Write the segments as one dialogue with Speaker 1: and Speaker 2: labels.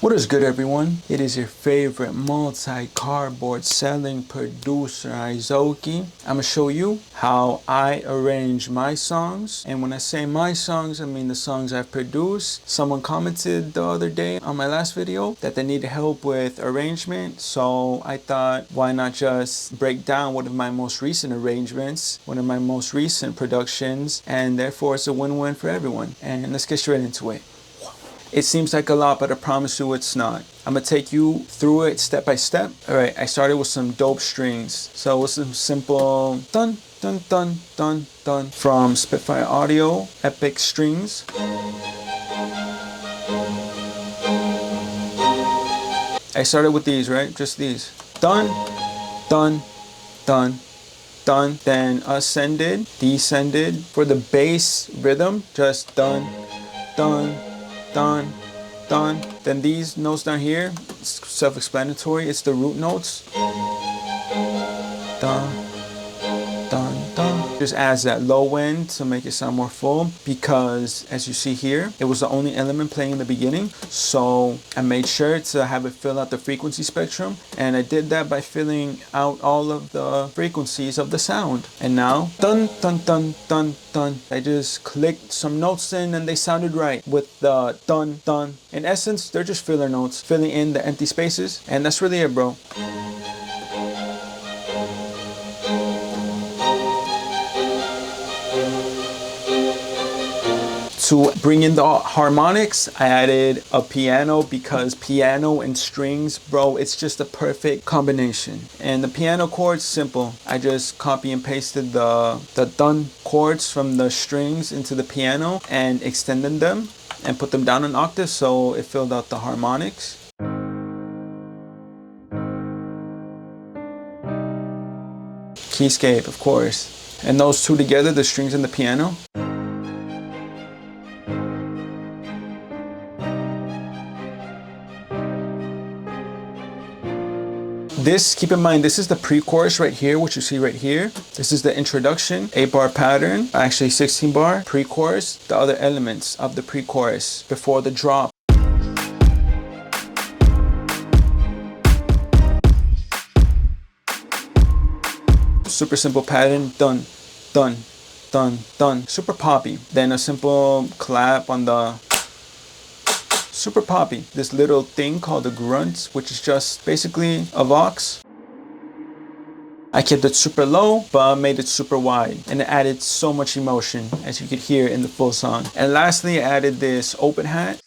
Speaker 1: What is good, everyone? It is your favorite multi-cardboard selling producer, Izoki. I'm gonna show you how I arrange my songs. And when I say my songs, I mean the songs I've produced. Someone commented the other day on my last video that they needed help with arrangement. So I thought, why not just break down one of my most recent arrangements, one of my most recent productions, and therefore it's a win-win for everyone. And let's get straight into it. It seems like a lot, but I promise you it's not. I'm gonna take you through it step by step. All right, I started with some dope strings. So with some simple dun, dun, dun, dun, dun from Spitfire Audio, Epic Strings. I started with these, right? Just these. Dun, dun, dun, dun. Then ascended, descended. For the bass rhythm, just dun, dun, dun, dun. Then these notes down here, it's self-explanatory. It's the root notes. Dun, dun, dun. Just adds that low end to make it sound more full, because as you see here, it was the only element playing in the beginning. So I made sure to have it fill out the frequency spectrum, and I did that by filling out all of the frequencies of the sound. And now, dun, dun, dun, dun, dun. I just clicked some notes in and they sounded right with the dun, dun. In essence, they're just filler notes, filling in the empty spaces. And that's really it, bro. To bring in the harmonics, I added a piano, because piano and strings, bro, it's just a perfect combination. And the piano chords, simple. I just copy and pasted the dun chords from the strings into the piano and extended them and put them down an octave, so it filled out the harmonics. Keyscape, of course. And those two together, the strings and the piano. This, keep in mind, this is the pre-chorus right here, which you see right here. This is the introduction, 8-bar pattern, actually 16-bar, pre-chorus, the other elements of the pre-chorus before the drop. Super simple pattern, dun, dun, dun, dun, super poppy. Then a simple clap on the super poppy, this little thing called the grunts, which is just basically a vox. I kept it super low, but made it super wide, and it added so much emotion, as you could hear in the full song. And lastly, I added this open hat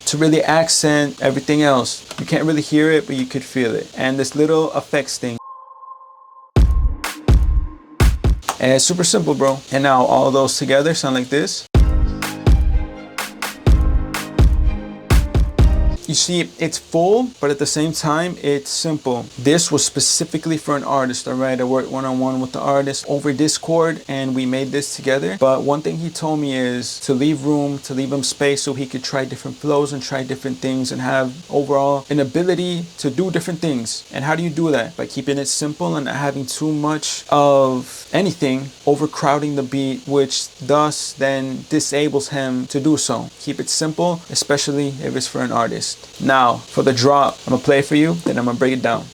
Speaker 1: to really accent everything else. You can't really hear it, but you could feel it. And this little effects thing. And it's super simple, bro. And now all of those together sound like this. You see, it's full, but at the same time, it's simple. This was specifically for an artist, all right? I worked one-on-one with the artist over Discord, and we made this together. But one thing he told me is to leave room, to leave him space so he could try different flows and try different things and have overall an ability to do different things. And how do you do that? By keeping it simple and not having too much of anything overcrowding the beat, which thus then disables him to do so. Keep it simple, especially if it's for an artist. Now, for the drop, I'm gonna play it for you, then I'm gonna break it down.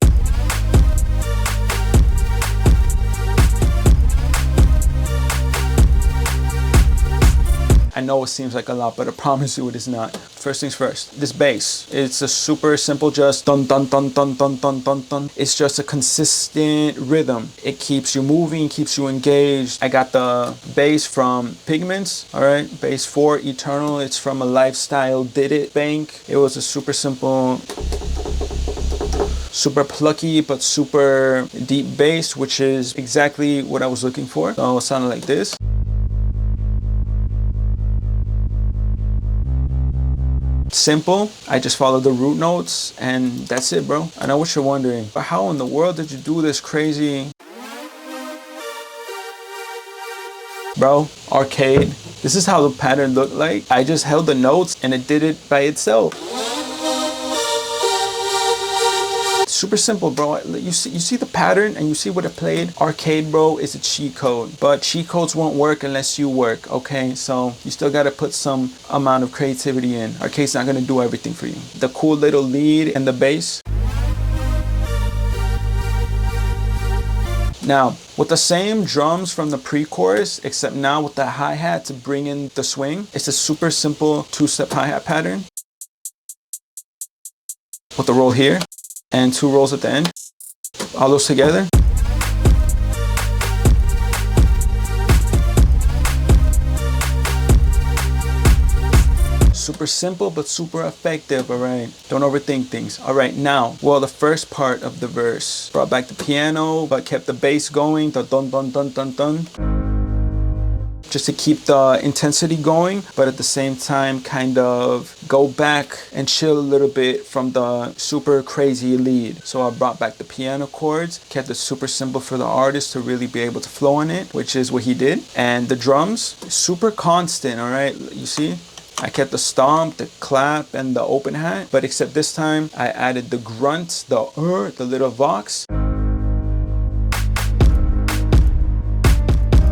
Speaker 1: I know it seems like a lot, but I promise you it is not. First things first, this bass. It's a super simple, just dun dun dun dun dun dun dun dun. It's just a consistent rhythm. It keeps you moving, keeps you engaged. I got the bass from Pigments, all right? Bass 4 Eternal. It's from a Lifestyle Did It bank. It was a super simple, super plucky, but super deep bass, which is exactly what I was looking for. So it sounded like this. Simple. I just follow the root notes and that's it, bro. I know what you're wondering, but how in the world did you do this crazy? Bro, arcade. This is how the pattern looked like. I just held the notes and it did it by itself. Super simple, bro. You see the pattern and you see what it played. Arcade, bro, is a cheat code, but cheat codes won't work unless you work, okay? So you still got to put some amount of creativity in. Arcade's not going to do everything for you. The cool little lead and the bass. Now, with the same drums from the pre-chorus, except now with the hi-hat to bring in the swing, it's a super simple two-step hi-hat pattern with a roll here and 2 rolls at the end. All those together. Super simple, but super effective, all right? Don't overthink things. All right, now, well, the first part of the verse brought back the piano, but kept the bass going, the dun dun dun dun dun, just to keep the intensity going, but at the same time, kind of go back and chill a little bit from the super crazy lead. So I brought back the piano chords, kept it super simple for the artist to really be able to flow on it, which is what he did. And the drums, super constant, all right? You see? I kept the stomp, the clap, and the open hat, but except this time I added the grunt, the little vox.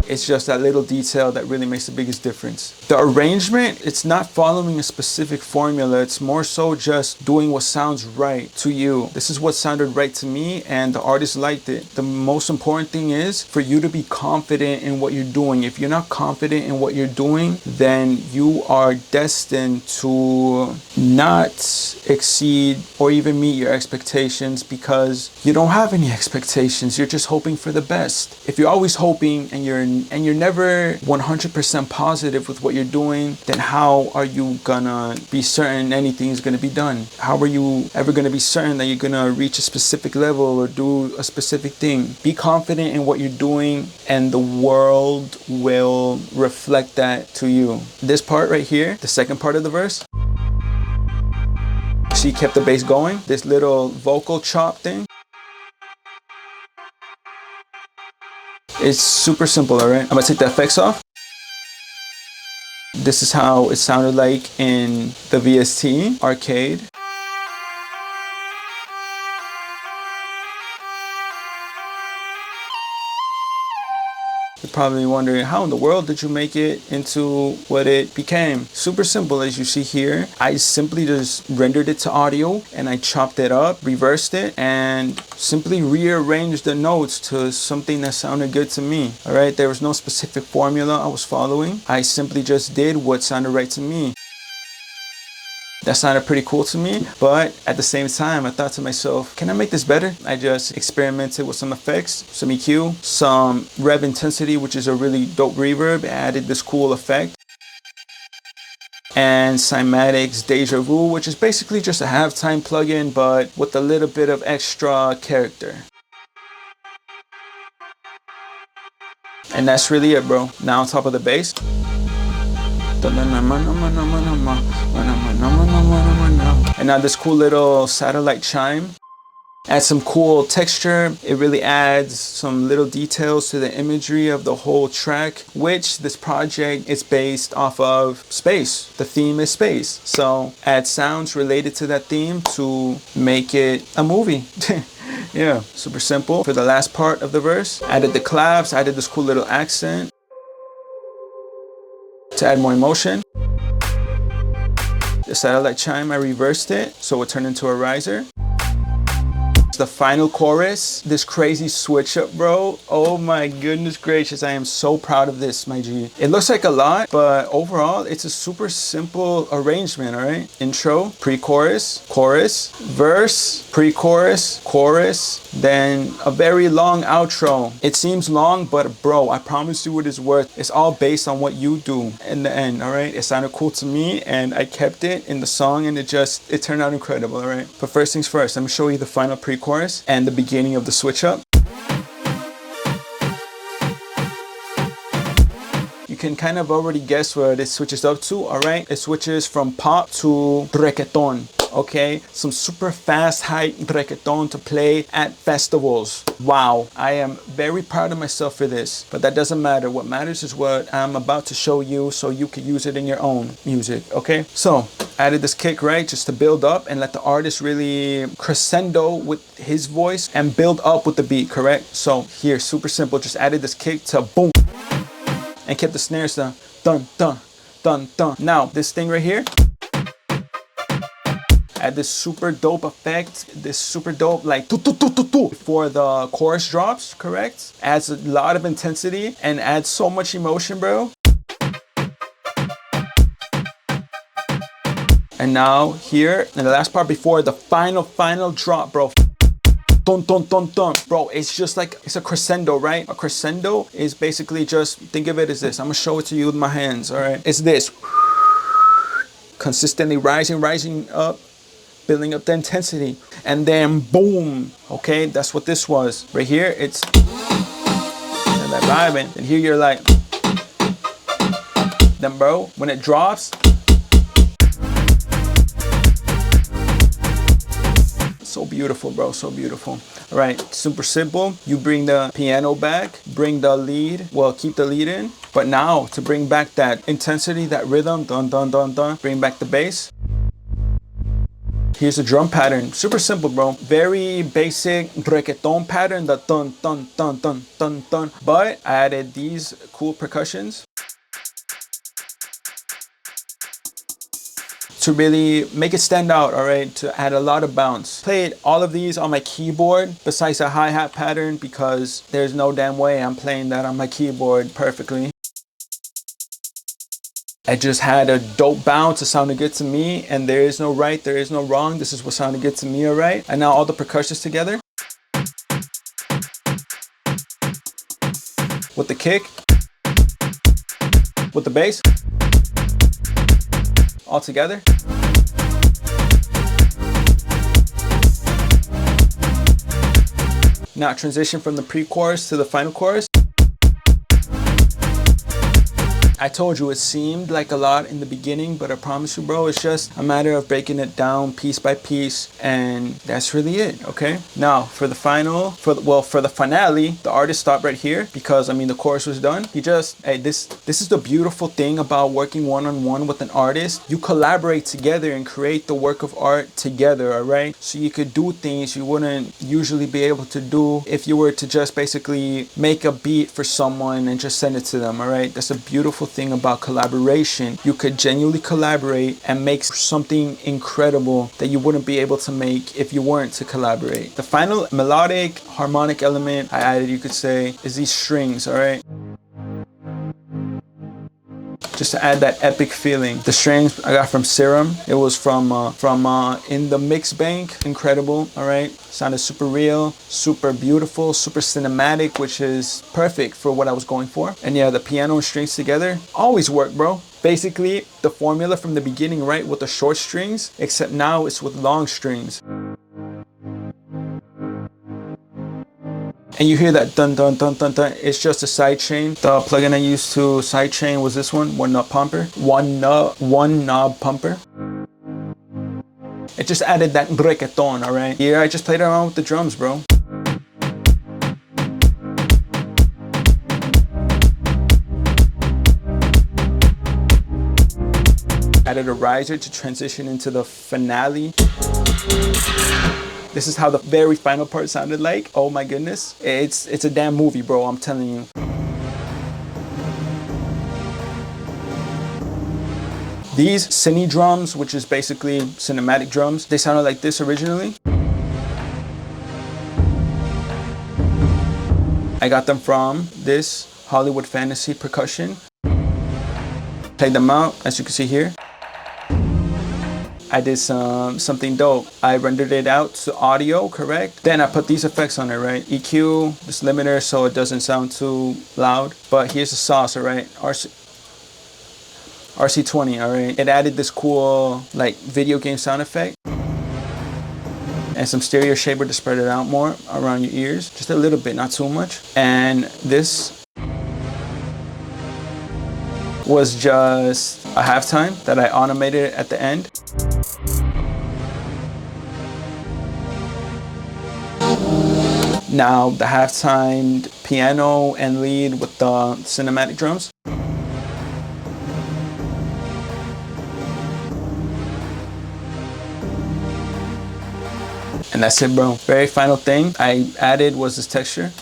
Speaker 1: It's just that little detail that really makes the biggest difference. The arrangement, it's not following a specific formula. It's more so just doing what sounds right to you. This is what sounded right to me, and the artist liked it. The most important thing is for you to be confident in what you're doing. If you're not confident in what you're doing, then you are destined to not exceed or even meet your expectations, because you don't have any expectations. You're just hoping for the best. If you're always hoping and you're never 100% positive with what you're doing, then how are you gonna be certain anything is gonna be done? How are you ever gonna be certain that you're gonna reach a specific level or do a specific thing? Be confident in what you're doing, and the world will reflect that to you. This part right here, the second part of the verse, she kept the bass going, this little vocal chop thing. It's super simple, all right? I'm gonna take the effects off. This is how it sounded like in the VST arcade. You're probably wondering, how in the world did you make it into what it became? Super simple, as you see here. I simply just rendered it to audio and I chopped it up, reversed it, and simply rearranged the notes to something that sounded good to me. All right, there was no specific formula I was following. I simply just did what sounded right to me. That sounded pretty cool to me, but at the same time, I thought to myself, can I make this better? I just experimented with some effects, some EQ, some rev intensity, which is a really dope reverb. I added this cool effect. And Cymatics Deja Vu, which is basically just a halftime plugin, but with a little bit of extra character. And that's really it, bro. Now on top of the bass. And now this cool little satellite chime adds some cool texture. It really adds some little details to the imagery of the whole track, which this project is based off of space. The theme is space. So add sounds related to that theme to make it a movie. Yeah, super simple. For the last part of the verse, added the claps, added this cool little accent to add more emotion. The satellite chime, I reversed it, so it turned into a riser. The final chorus, this crazy switch up, bro. Oh my goodness gracious, I am so proud of this, my G. It looks like a lot, but overall, it's a super simple arrangement, all right? Intro, pre-chorus, chorus, verse, pre-chorus, chorus, then a very long outro. It seems long, but bro, I promise you it is worth. It's all based on what you do in the end, all right? It sounded cool to me, and I kept it in the song, and it turned out incredible, all right? But first things first, let me show you the final pre-chorus and the beginning of the switch up. You can kind of already guess where this switches up to, all right? It switches from pop to reggaeton, okay? Some super fast, high reggaeton to play at festivals. Wow, I am very proud of myself for this, but that doesn't matter. What matters is what I'm about to show you so you can use it in your own music, okay? So, Added this kick, right, just to build up and let the artist really crescendo with his voice and build up with the beat, correct? So here, super simple, just added this kick to boom and kept the snares to dun, dun, dun, dun. Now, this thing right here, add this super dope effect, this super dope like tu tu tu tu tu before the chorus drops, correct? Adds a lot of intensity and adds so much emotion, bro. And now here, in the last part before the final drop, bro. Dun, dun, dun, dun. Bro, it's just like, it's a crescendo, right? A crescendo is basically just, think of it as this. I'm gonna show it to you with my hands, all right? It's this. Consistently rising up, building up the intensity. And then boom, okay? That's what this was. Right here, it's that vibing. And here you're like, then bro, when it drops, so beautiful, bro, so beautiful. All right, super simple. You bring the piano back, bring the lead, well, keep the lead in. But now to bring back that intensity, that rhythm, dun, dun, dun, dun, bring back the bass. Here's the drum pattern, super simple, bro. Very basic reggaeton pattern, the dun, dun, dun, dun, dun, dun. But I added these cool percussions to really make it stand out, all right, to add a lot of bounce. Played all of these on my keyboard besides a hi-hat pattern because there's no damn way I'm playing that on my keyboard perfectly. I just had a dope bounce, it sounded good to me, and there is no right, there is no wrong. This is what sounded good to me, all right? And now all the percussions together. With the kick. With the bass. All together. Now transition from the pre-chorus to the final chorus. I told you it seemed like a lot in the beginning, but I promise you, bro, it's just a matter of breaking it down piece by piece, and that's really it, okay? Now, for the finale, the artist stopped right here because, I mean, the chorus was done. He just, hey, this is the beautiful thing about working one-on-one with an artist. You collaborate together and create the work of art together, all right? So you could do things you wouldn't usually be able to do if you were to just basically make a beat for someone and just send it to them, all right? That's a beautiful thing about collaboration. You could genuinely collaborate and make something incredible that you wouldn't be able to make if you weren't to collaborate. The final melodic harmonic element I added, you could say, is these strings, all right? Just to add that epic feeling. The strings I got from Serum. It was from In the Mix Bank. Incredible, all right? Sounded super real, super beautiful, super cinematic, which is perfect for what I was going for. And yeah, the piano and strings together always work, bro. Basically, the formula from the beginning, right, with the short strings, except now it's with long strings. And you hear that dun dun dun dun dun. It's just a sidechain. The plugin I used to sidechain was this one, One Knob Pumper. One knob pumper. It just added that reggaeton, all right? Here I just played around with the drums, bro. Added a riser to transition into the finale. This is how the very final part sounded like. Oh my goodness. It's a damn movie, bro, I'm telling you. These cine drums, which is basically cinematic drums, they sounded like this originally. I got them from this Hollywood Fantasy percussion. Played them out, as you can see here. I did something dope. I rendered it out to audio, correct? Then I put these effects on it, right? EQ, this limiter so it doesn't sound too loud. But here's the sauce, all right? RC20, all right? It added this cool, like, video game sound effect. And some stereo shaper to spread it out more around your ears. Just a little bit, not too much. And this was just a halftime that I automated at the end. Now the halftime piano and lead with the cinematic drums. And that's it, bro. Very final thing I added was this texture,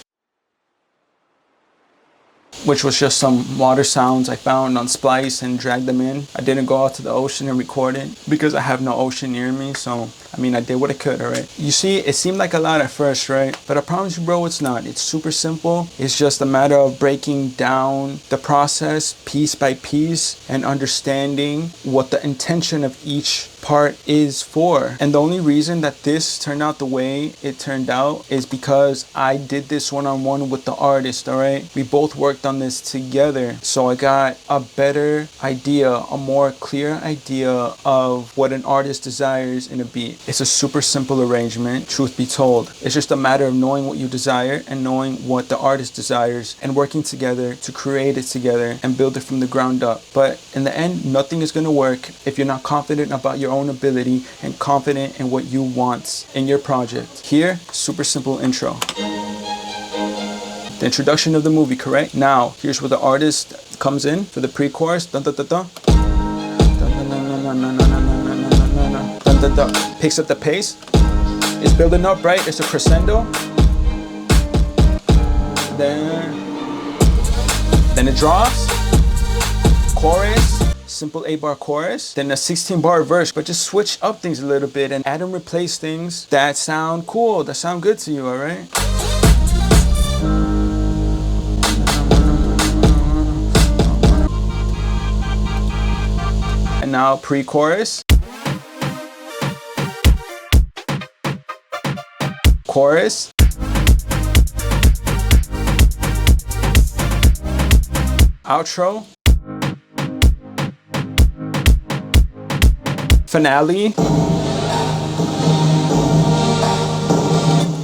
Speaker 1: which was just some water sounds I found on Splice and dragged them in. I didn't go out to the ocean and record it because I have no ocean near me. So, I mean, I did what I could, all right? You see, it seemed like a lot at first, right? But I promise you, bro, it's not. It's super simple. It's just a matter of breaking down the process piece by piece and understanding what the intention of each part is for. And the only reason that this turned out the way it turned out is because I did this one-on-one with the artist, all right? We both worked on this together. So I got a better idea, a more clear idea of what an artist desires in a beat. It's a super simple arrangement, truth be told. It's just a matter of knowing what you desire and knowing what the artist desires and working together to create it together and build it from the ground up. But in the end, nothing is gonna work if you're not confident about your own ability and confident in what you want in your project. Here, super simple intro. The introduction of the movie, correct? Now, here's where the artist comes in for the pre-chorus. Dun dun dun dun. Dun dun dun. Picks up the pace. It's building up, right? It's a crescendo. Then it drops. Chorus. Simple 8-bar chorus, then a 16-bar verse, but just switch up things a little bit and add and replace things that sound cool, that sound good to you, all right? And now pre-chorus, chorus, outro, finale,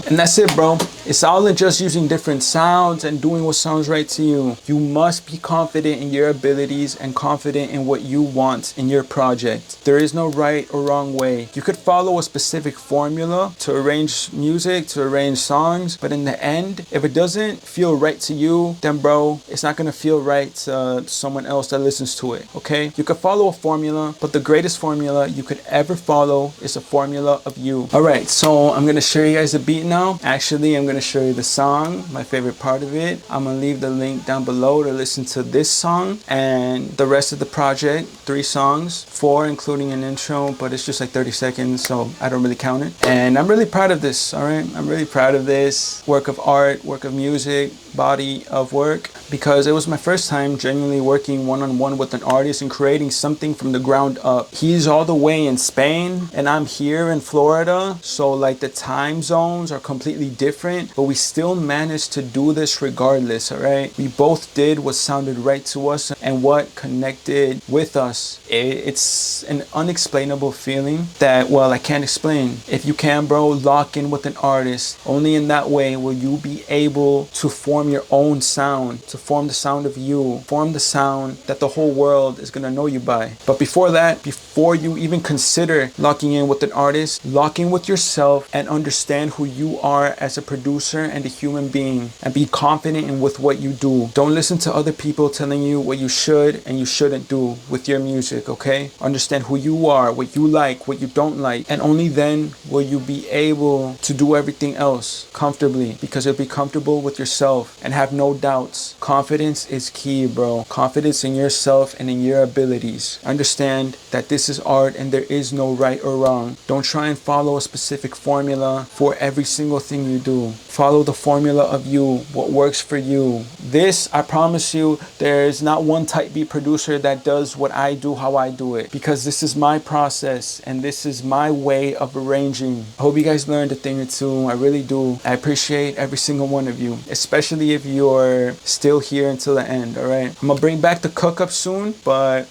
Speaker 1: and that's it, bro. It's all in just using different sounds and doing what sounds right to you. You must be confident in your abilities and confident in what you want in your project. There is no right or wrong way. You could follow a specific formula to arrange music, to arrange songs, but in the end, if it doesn't feel right to you, then bro, it's not gonna feel right to someone else that listens to it, okay? You could follow a formula, but the greatest formula you could ever follow is a formula of you. All right, so I'm gonna show you guys the beat now. Actually, I'm gonna show you the song, my favorite part of it. I'm gonna leave the link down below to listen to this song and the rest of the project. 3 songs, 4 including an intro, but it's just like 30 seconds, so I don't really count it. And I'm really proud of this, all right? I'm really proud of this work of art, work of music, body of work, because it was my first time genuinely working one-on-one with an artist and creating something from the ground up. He's all the way in Spain and I'm here in Florida, so like the time zones are completely different, but we still managed to do this regardless, all right? We both did what sounded right to us and what connected with us. It's an unexplainable feeling that, well, I can't explain. If you can, bro, lock in with an artist. Only in that way will you be able to form your own sound, to form the sound of you, form the sound that the whole world is gonna know you by. But before that, before you even consider locking in with an artist, lock in with yourself and understand who you are as a producer and a human being, and be confident in with what you do. Don't listen to other people telling you what you should and you shouldn't do with your music, okay? Understand who you are, what you like, what you don't like, and only then will you be able to do everything else comfortably, because you'll be comfortable with yourself and have no doubts. Confidence is key, bro. Confidence in yourself and in your abilities. Understand that this is art and there is no right or wrong. Don't try and follow a specific formula for every single thing you do. Follow the formula of you, what works for you. This, I promise you, there's not one type beat producer that does what I do, how I do it, because this is my process and this is my way of arranging. I hope you guys learned a thing or two. I really do. I appreciate every single one of you, especially if you're still here until the end, all right? I'm gonna bring back the cookup soon, but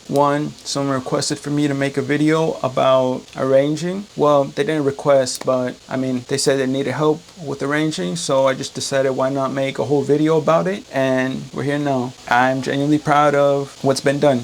Speaker 1: someone requested for me to make a video about arranging. Well, they didn't request, but I mean, they said they needed help with arranging, so I just decided why not make a whole video about it, and we're here now. I'm genuinely proud of what's been done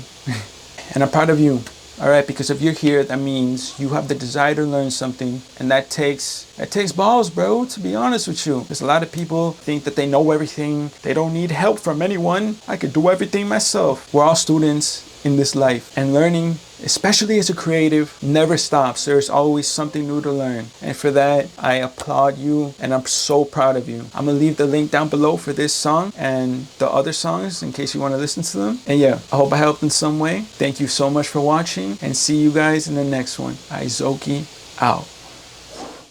Speaker 1: and I'm proud of you. All right, because if you're here, that means you have the desire to learn something, and that takes balls, bro, to be honest with you. There's a lot of people think that they know everything. They don't need help from anyone. I could do everything myself. We're all students in this life. And learning, especially as a creative, never stops. There's always something new to learn. And for that, I applaud you and I'm so proud of you. I'm gonna leave the link down below for this song and the other songs in case you want to listen to them. And yeah, I hope I helped in some way. Thank you so much for watching and see you guys in the next one. Izoki out.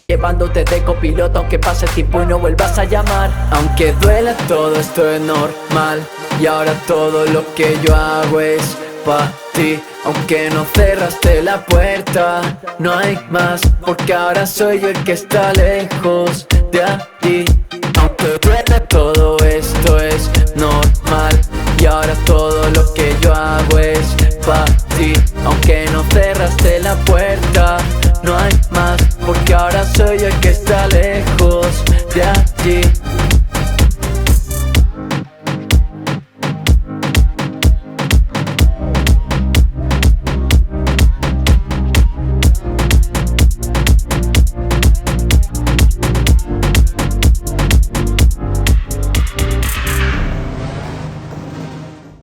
Speaker 2: Llevándote de copiloto aunque pase tiempo y no vuelvas a llamar. Aunque duela todo esto es normal. Y ahora todo lo que yo hago es pa' ti. Aunque no cerraste la puerta, no hay más, porque ahora soy yo el que está lejos de aquí. Aunque duela todo esto es normal. Y ahora todo lo que yo hago es pa' ti. Aunque no cerraste la puerta, no hay más, porque ahora soy yo el que está lejos de aquí.